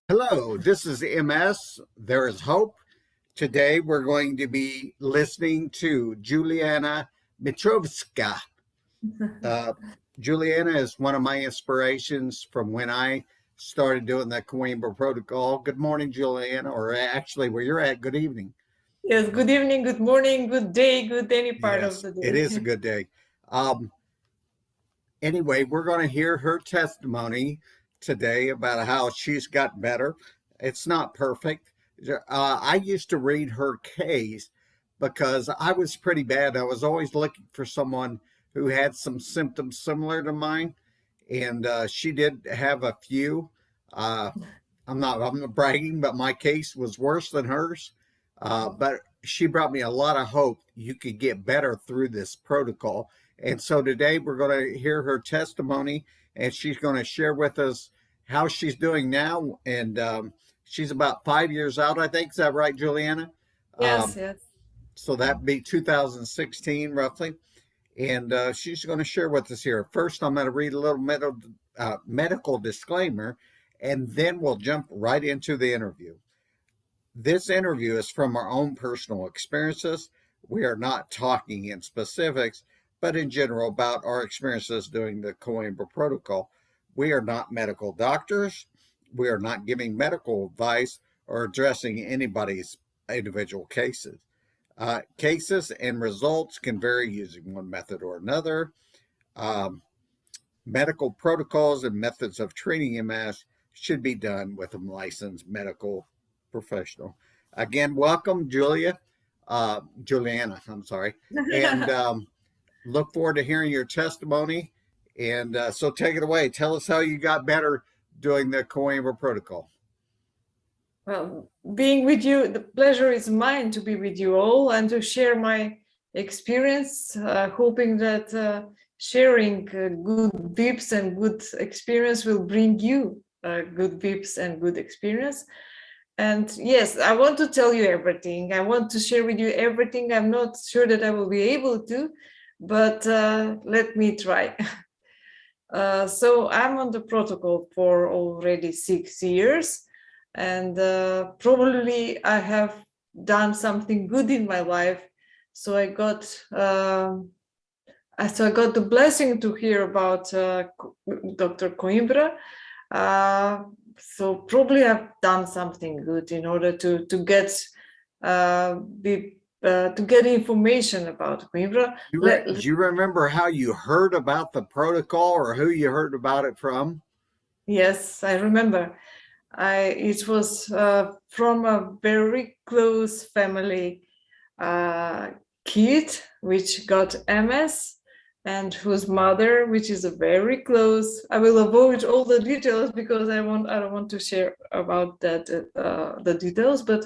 Hello, this is MS. There is hope. Today we're going to be listening to Juliana Mitrovska. Uh, Juliana is one of my inspirations from when I started doing the Coimbra Protocol. Good morning, Juliana, or actually, where you're at, good evening. Yes, good evening, good morning, good day, good any part of Yes, the it is a day. good day. Um, anyway, we're going to hear her testimony today about how she's got better. It's not perfect. I used to read her case because I was pretty bad. I was always looking for someone who had some symptoms similar to mine, and she did have a few. Uh, I'm not bragging, but my case was worse than hers. But she brought me a lot of hope you could get better through this protocol. And so today we're going to hear her testimony, and she's going to share with us how she's doing now. And she's about 5 years out, I think. Is that right, Juliana? Yes, Um, yes. so that'd be 2016, roughly. And she's going to share with us here. First, I'm going to read a little medical disclaimer, and then we'll jump right into the interview. This interview is from our own personal experiences. We are not talking in specifics, but in general about our experiences doing the Coimbra protocol. We are not medical doctors. We are not giving medical advice or addressing anybody's individual cases. Cases and results can vary using one method or another. Um, Medical protocols and methods of treating MS should be done with a licensed medical professional. Again, welcome, Juliana. I'm sorry, and look forward to hearing your testimony. And so, take it away. Tell us how you got better doing the Coimbra protocol. Well, being with you, the pleasure is mine to be with you all and to share my experience, hoping that sharing good tips and good experience will bring you good tips and good experience. And yes, I want to tell you everything. I want to share with you everything. I'm not sure that I will be able to, but let me try. So I'm on the protocol for already 6 years, and probably I have done something good in my life. So I got the blessing to hear about Dr. Coimbra. So probably I've done something good in order to get to get information about Coimbra. Do you remember how you heard about the protocol or who you heard about it from? Yes, I remember. It was from a very close family uh, kid which got MS, and whose mother, which is a very close. I will avoid all the details because I don't want to share about that the details. But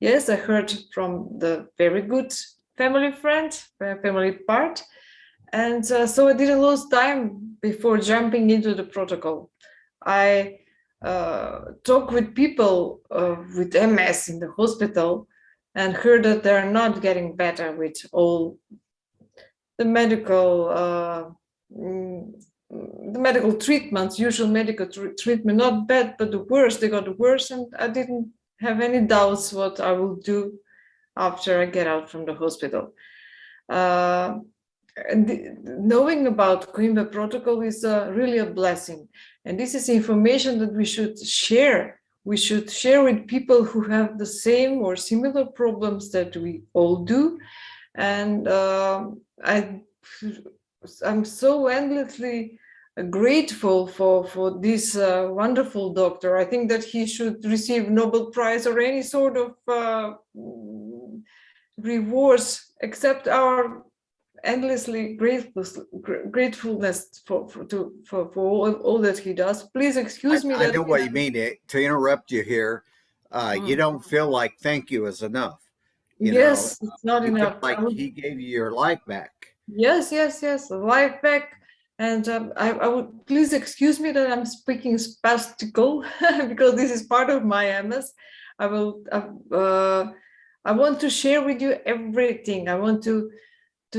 yes, I heard from the very good family friend, family part, and so I didn't lose time before jumping into the protocol. I talk with people with MS in the hospital and heard that they're not getting better with all the medical treatments, usual medical treatment, not bad, but the worse, they got worse, and I didn't have any doubts what I will do after I get out from the hospital. Knowing about Coimbra protocol is really a blessing, and this is information that we should share. We should share with people who have the same or similar problems that we all do. And I'm so endlessly grateful for this wonderful doctor. I think that he should receive Nobel Prize or any sort of rewards, except our endlessly gratefulness for all that he does. Please excuse me I that. know what you mean. To interrupt you here, you Mm. don't feel like thank you is enough. You know, Yes, it's not you feel enough. like he gave you your life back. Yes, life back. And I would please excuse me that I'm speaking spastical because this is part of my MS. I will. I want to share with you everything. I want to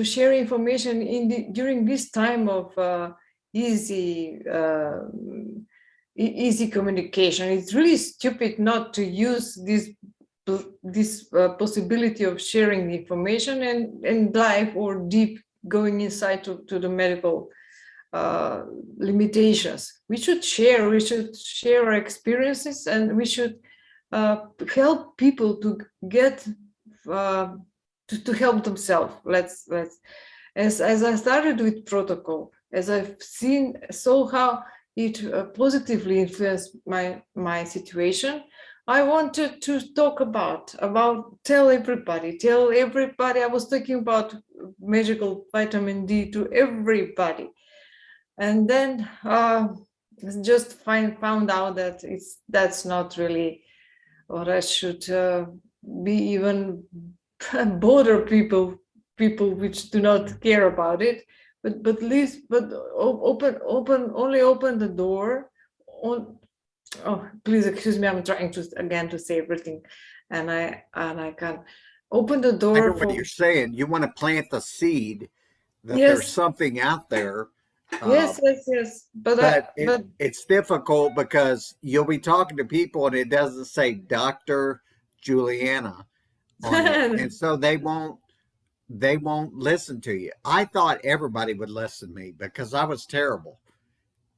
share information during this time of easy easy communication. It's really stupid not to use this possibility of sharing the information and dive or deep going inside to the medical limitations. We should share our experiences, and we should help people to get to help themselves. Let's as I started with protocol, as I've saw how it positively influenced my situation. I wanted to talk about tell everybody. I was talking about magical vitamin D to everybody, and then just found out that that's not really what I should be even bother people which do not care about it. But least open the door on. Oh, please excuse me. I'm trying to say everything, and I can open the I know door what for. you're saying. You want to plant the seed that there's Yes, something out there, uh, yes. but But it's difficult because you'll be talking to people and it doesn't say Dr. Juliana on it, and so they won't listen to you. I thought everybody would listen to me because I was terrible.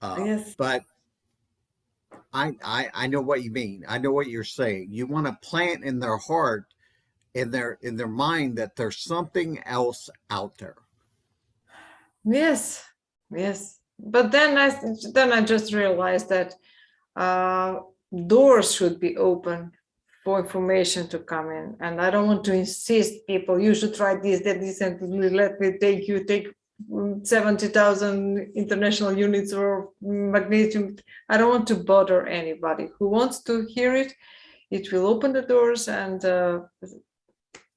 yes, But I know what you mean. I know what you're saying. You want to plant in their heart, in their mind, that there's something else out there. yes. But then I just realized that uh, doors should be open for information to come in, and I don't want to insist people you should try this, that, this, and let me take 70,000 international units or magnesium. I don't want to bother anybody who wants to hear it. It will open the doors, and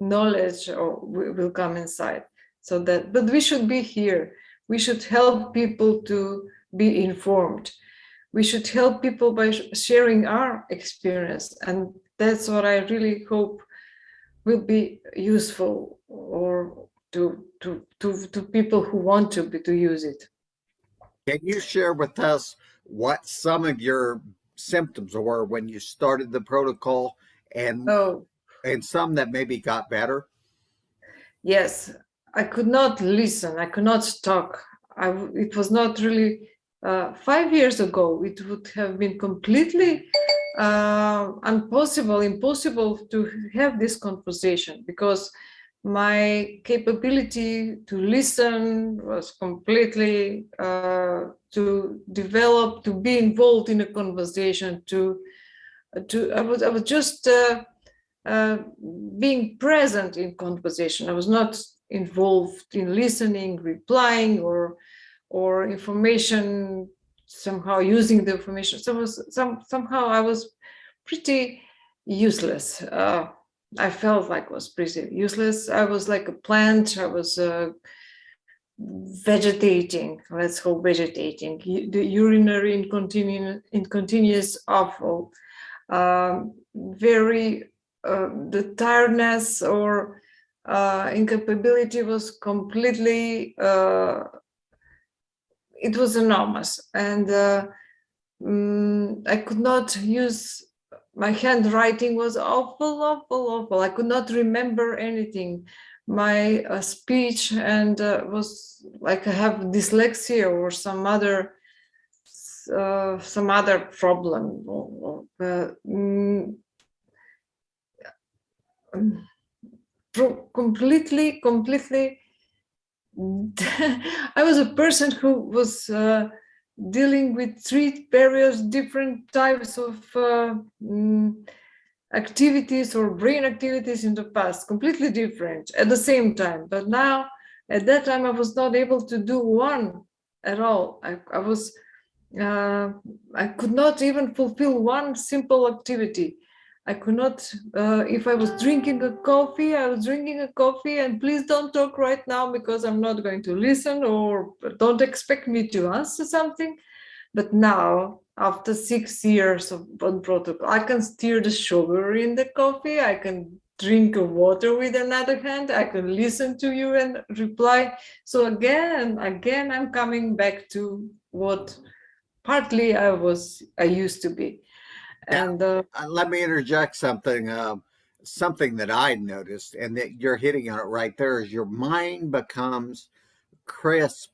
knowledge will come inside. So that, but we should be here. We should help people to be informed. We should help people by sharing our experience, and that's what I really hope will be useful, or to people who want to use it. Can you share with us what some of your symptoms were when you started the protocol, and Oh, and some that maybe got better? yes, I could not listen. I could not talk. It was not really 5 years ago. It would have been completely impossible to have this conversation, because my capability to listen was completely to develop, to be involved in a conversation. I was just being present in conversation. I was not involved in listening, replying, or information, somehow using the information. So somehow I was pretty useless. I felt like I was pretty useless. I was like a plant. I was vegetating. Let's call vegetating. The urinary incontinence awful. Very the tiredness or incapability was completely. It was enormous, and I could not use. My handwriting was awful. I could not remember anything. My speech and was like I have dyslexia or some other problem. Completely. I was a person who was dealing with various different types of activities or brain activities in the past, completely different at the same time. But now, at that time, I was not able to do one at all. I could not even fulfill one simple activity. I could not, if I was drinking a coffee, I was drinking a coffee, and please don't talk right now because I'm not going to listen, or don't expect me to answer something. But now, after 6 years of on protocol, I can steer the sugar in the coffee. I can drink water with another hand. I can listen to you and reply. So again, I'm coming back to what partly I used to be. Now, And let me interject something. Something that I noticed, and that you're hitting on it right there, is your mind becomes crisp.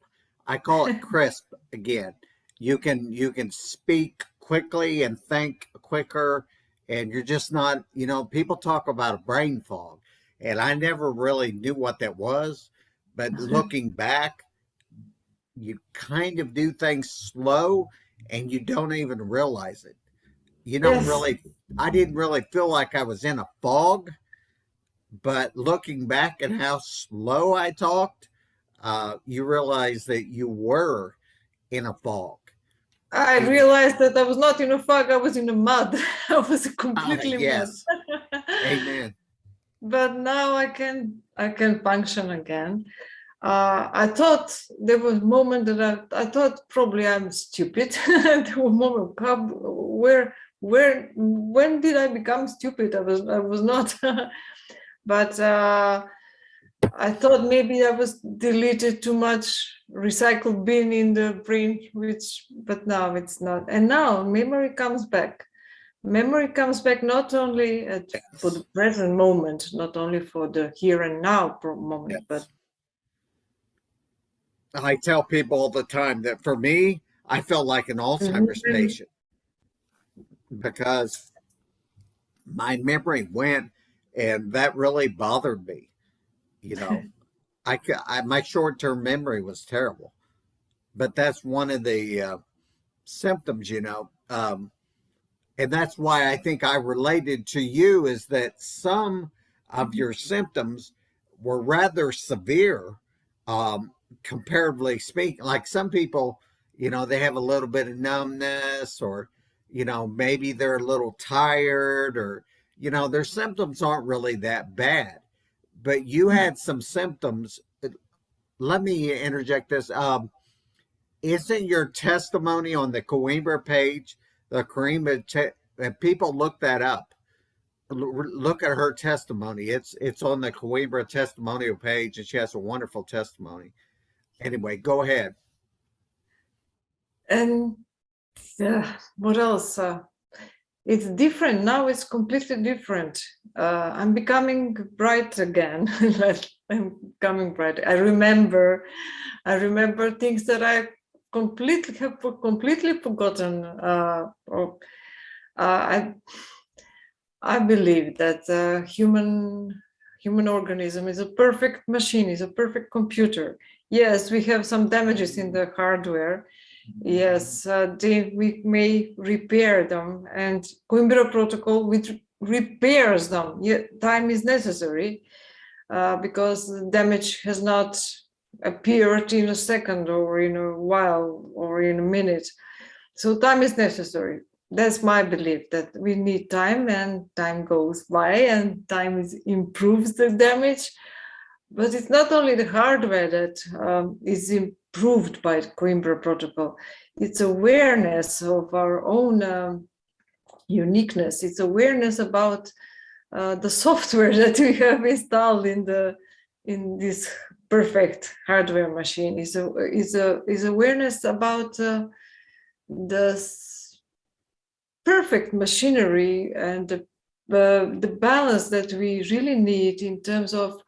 I call it crisp again. You can speak quickly and think quicker, and you're just not. People talk about a brain fog, and I never really knew what that was. But looking back, you kind of do things slow, and you don't even realize it. You don't yes, really. I didn't really feel like I was in a fog, but looking back at how slow I talked, you realize that you were in a fog. I And realized that I was not in a fog, I was in the mud. I was completely mud. yes, amen. But now I can function again. I thought there was a moment that I thought probably I'm stupid. There was a moment where when did I become stupid? I was not. But I thought maybe I was deleted too much recycled bin in the brain, but now it's not. And now memory comes back. Memory comes back not only for the Yes, present moment, not only for the here and now moment, but yes. I tell people all the time that for me, I felt like an Alzheimer's Mhm. patient because my memory went, and that really bothered me. You know, my short term memory was terrible, but that's one of the symptoms. And that's why I think I related to you, is that some of your symptoms were rather severe, um, comparatively speaking. Like some people, they have a little bit of numbness, or, maybe they're a little tired, or, their symptoms aren't really that bad. But you had some symptoms. Let me interject this. Isn't your testimony on the Coimbra page, the and people look that up. Look at her testimony. It's on the Coimbra testimonial page, and she has a wonderful testimony. Anyway, go ahead. And what else? It's different now. It's completely different. I'm becoming bright again. I'm becoming bright. I remember things that I completely forgotten. I I believe that human organism is a perfect machine, is a perfect computer. Yes, we have some damages in the hardware. Yes, we may repair them, and Coimbra protocol which repairs them. Time is necessary because the damage has not appeared in a second or in a while or in a minute. So time is necessary. That's my belief, that we need time, and time goes by and improves the damage. But it's not only the hardware that is improved by the Coimbra protocol. It's awareness of our own uniqueness. It's awareness about the software that we have installed in this perfect hardware machine. Is awareness about the perfect machinery and the balance that we really need in terms of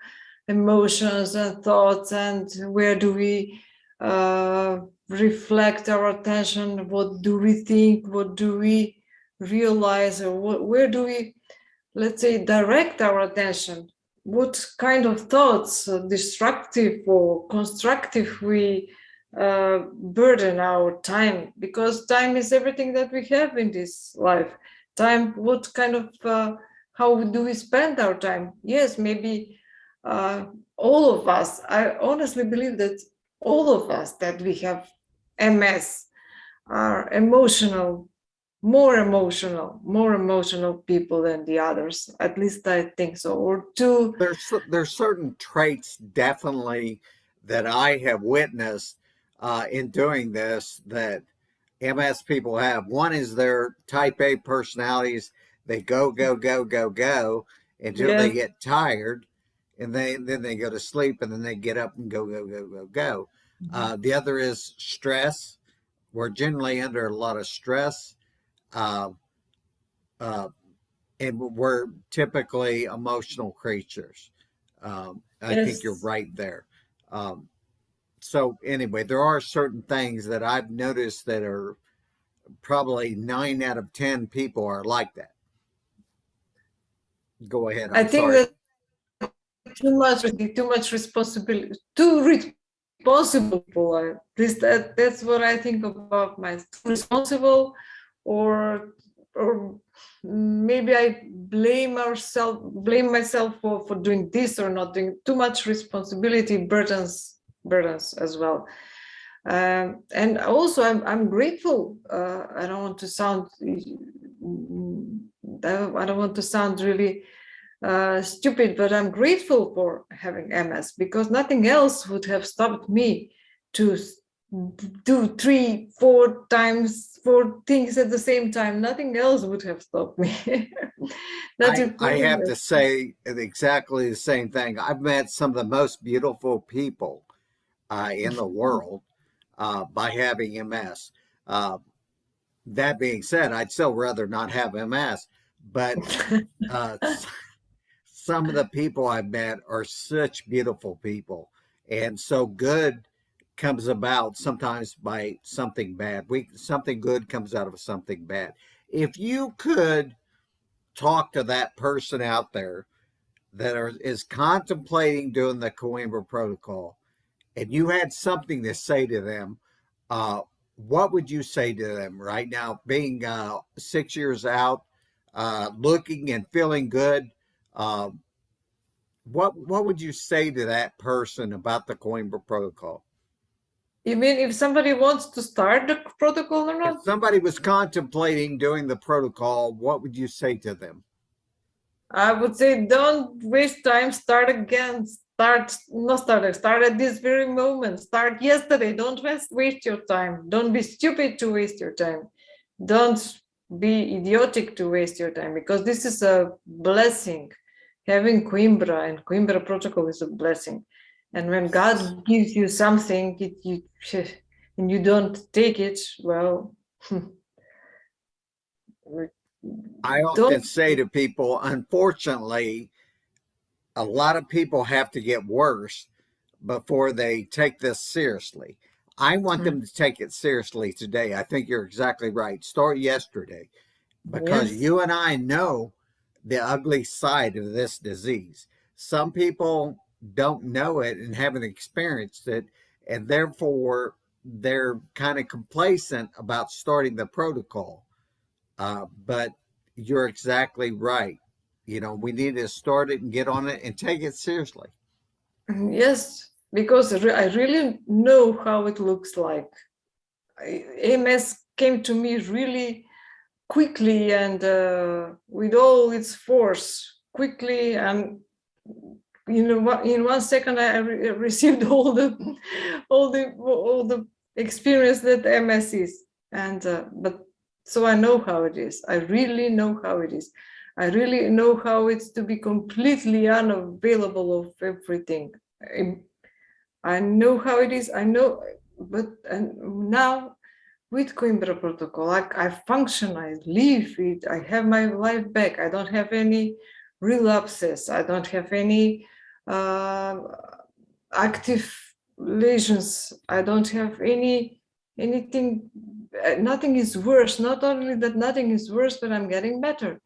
emotions and thoughts, and where do we reflect our attention, what do we think, what do we realize, or where do we, let's say, direct our attention, what kind of thoughts, destructive or constructive, we burden our time, because time is everything that we have in this life. Time, what kind of how do we spend our time? Yes, maybe all of us, I honestly believe that all of us that we have MS are more emotional people than the others. At least I think so. Or two. There's certain traits definitely that I have witnessed in doing this that MS people have. One is their type A personalities. They go, go, go, go, go until they Yes. get tired, and then they go to sleep, and then they get up and go, go, go, go, go. The other is stress. We're generally under a lot of stress, uh, uh, and we're typically emotional creatures. I think you're Yes. right there. Um, so anyway, there are certain things that I've noticed that are probably 9 out of 10 people are like that. Go ahead. I I'm think sorry. that too much responsibility, too responsible people. At least that's what I think about myself. Responsible, or maybe I blame myself for doing this or not doing too much responsibility burdens as well. And also I'm grateful. I don't want to sound I don't want to sound really stupid, but I'm grateful for having MS, because nothing else would have stopped me to do 3, 4 times 4 things at the same time. Nothing else would have stopped me. Not I including have this. to say exactly the same thing. I've met some of the most beautiful people in the world by having MS. Uh, that being said, I'd still rather not have MS, but uh, some of the people I've met are such beautiful people. And so good comes about sometimes by something bad. Something good comes out of something bad. If you could talk to that person out there is contemplating doing the Coimbra protocol, and you had something to say to them, uh, what would you say to them right now, being 6 years out, looking and feeling good? Uh, what would you say to that person about the Coimbra protocol? You mean if somebody wants to start the protocol or If not? somebody was contemplating doing the protocol, what would you say to them? I would say don't waste time, start again. Start at this very moment. Start yesterday. Don't waste your time. Don't be stupid to waste your time. Don't be idiotic to waste your time, because this is a blessing. Having Coimbra and Coimbra protocol is a blessing. And when God gives you something, and you don't take it, well, I often don't. say to people, unfortunately, a lot of people have to get worse before they take this seriously. I want them to take it seriously today. I think you're exactly right. Start yesterday, because Yes. you and I know the ugly side of this disease. Some people don't know it and haven't experienced it, and therefore they're kind of complacent about starting the protocol. But you're exactly right. You know, we need to start it and get on it and take it seriously. Yes, because I really know how it looks like. MS came to me really quickly and with all its force, quickly, and in 1 second I received all the experience that MS is. And but so I know how it is. I really know how it is. I really know how it's to be completely unavailable of everything. I know how it is. I know, but and now with Coimbra protocol, I function, I live it, I have my life back. I don't have any relapses. I don't have any uh, active lesions. I don't have anything. Nothing is worse. Not only that, nothing is worse, but I'm getting better.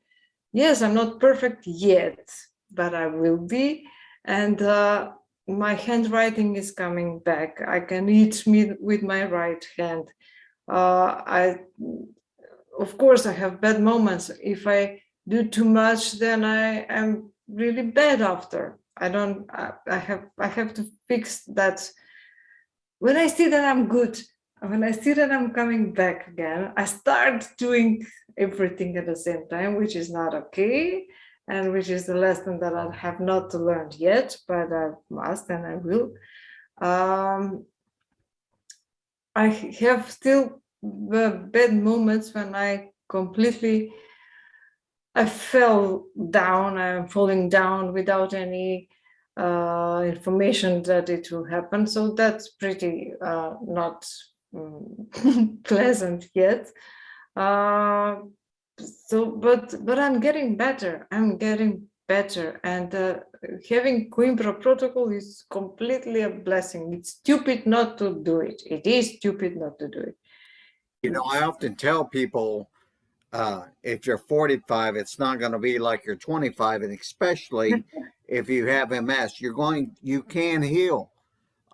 Yes, I'm not perfect yet, but I will be. And my handwriting is coming back. I can eat meat with my right hand. Of course, I have bad moments. If I do too much, then I am really bad after. I don't. I have to fix that. When I see that I'm good, when I see that I'm coming back again, I start doing everything at the same time, which is not okay, and which is the lesson that I have not learned yet, but I must and I will. Um, I have still bad moments when I fell down. I'm falling down without any information that it will happen. So that's pretty not pleasant yet. Uh, but I'm getting better. I'm getting better, and having Coimbra protocol is completely a blessing. It's stupid not to do it. It is stupid not to do it. You know, I often tell people if you're 45, it's not going to be like you're 25, and especially if you have MS, you can heal,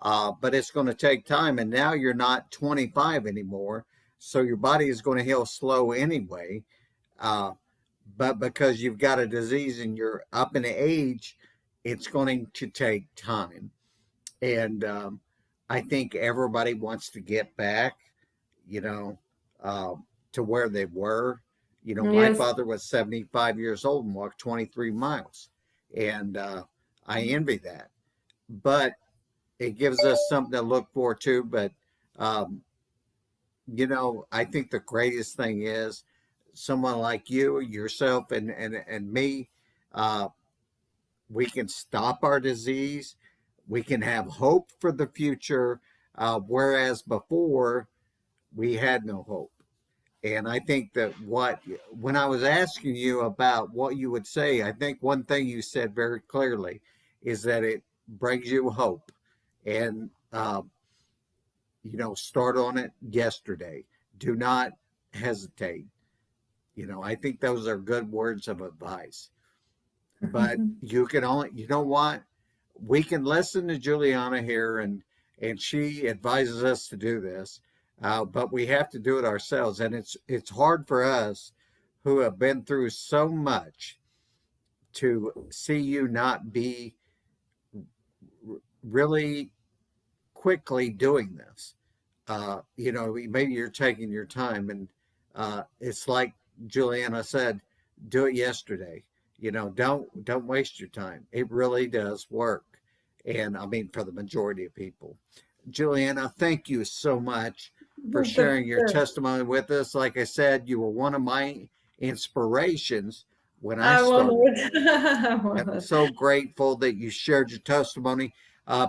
but it's going to take time. And now you're not 25 anymore, so your body is going to heal slow anyway. Uh, but because you've got a disease and you're up in age, it's going to take time. And I think everybody wants to get back, you know, uh, to where they were. You know, my Yes. father was 75 years old and walked 23 miles. And I envy that. But it gives us something to look forward to. But, um, you know, I think the greatest thing is someone like you, yourself, and me, uh, we can stop our disease. We can have hope for the future. Whereas before, we had no hope. And I think that when I was asking you about what you would say, I think one thing you said very clearly is that it brings you hope. And, you know, start on it yesterday. Do not hesitate. You know, I think those are good words of advice. But you can only, you know what? We can listen to Juliana here, and she advises us to do this, but we have to do it ourselves, and it's hard for us who have been through so much to see you not be really quickly doing this. You know, maybe you're taking your time, and it's like Juliana said, do it yesterday. You know, don't waste your time. It really does work, and I mean for the majority of people. Juliana, thank you so much for sharing your testimony with us. Like I said, you were one of my inspirations when I I'm started. honored. I'm And I'm honored. so grateful that you shared your testimony.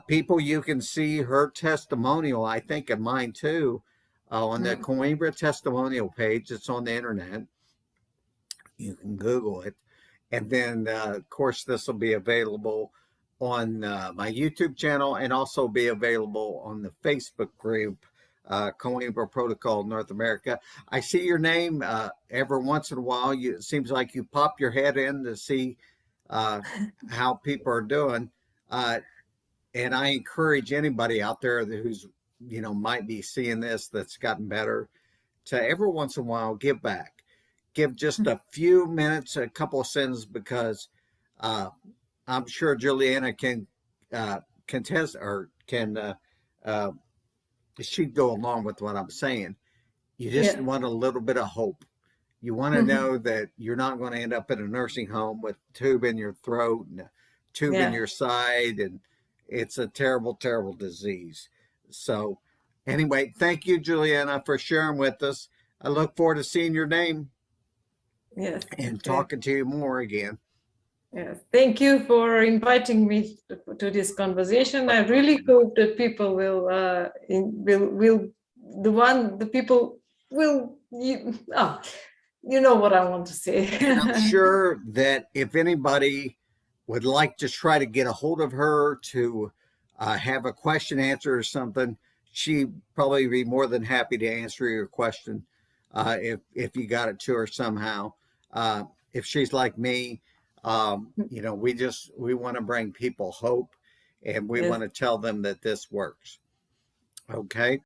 People, you can see her testimonial, I think, and mine too, on the Coimbra testimonial page. It's on the internet. You can Google it. And then, of course, this will be available on my YouTube channel and also be available on the Facebook group, Coimbra Protocol North America. I see your name every once in a while. It seems like you pop your head in to see uh, how people are doing. Uh, and I encourage anybody out there who's, you know, might be seeing this that's gotten better to every once in a while give back. Give just a few minutes, a couple of sentences, because uh, I'm sure Juliana can contest or can uh, she'd go along with what I'm saying. You just Yeah. want a little bit of hope. You want to know that you're not going to end up in a nursing home with a tube in your throat and a tube in Yeah. your side, and it's a terrible, terrible disease. So, anyway, thank you, Juliana, for sharing with us. I look forward to seeing your name Yes. and Yes. talking to you more again. Yes, thank you for inviting me to this conversation. I really hope that people will the people will you know what I want to say. And I'm sure that if anybody would like to try to get a hold of her to have a question answered or something, she'd probably be more than happy to answer your question if you got it to her somehow. If she's like me, you know, we want to bring people hope, and we Yes. want to tell them that this works. Okay.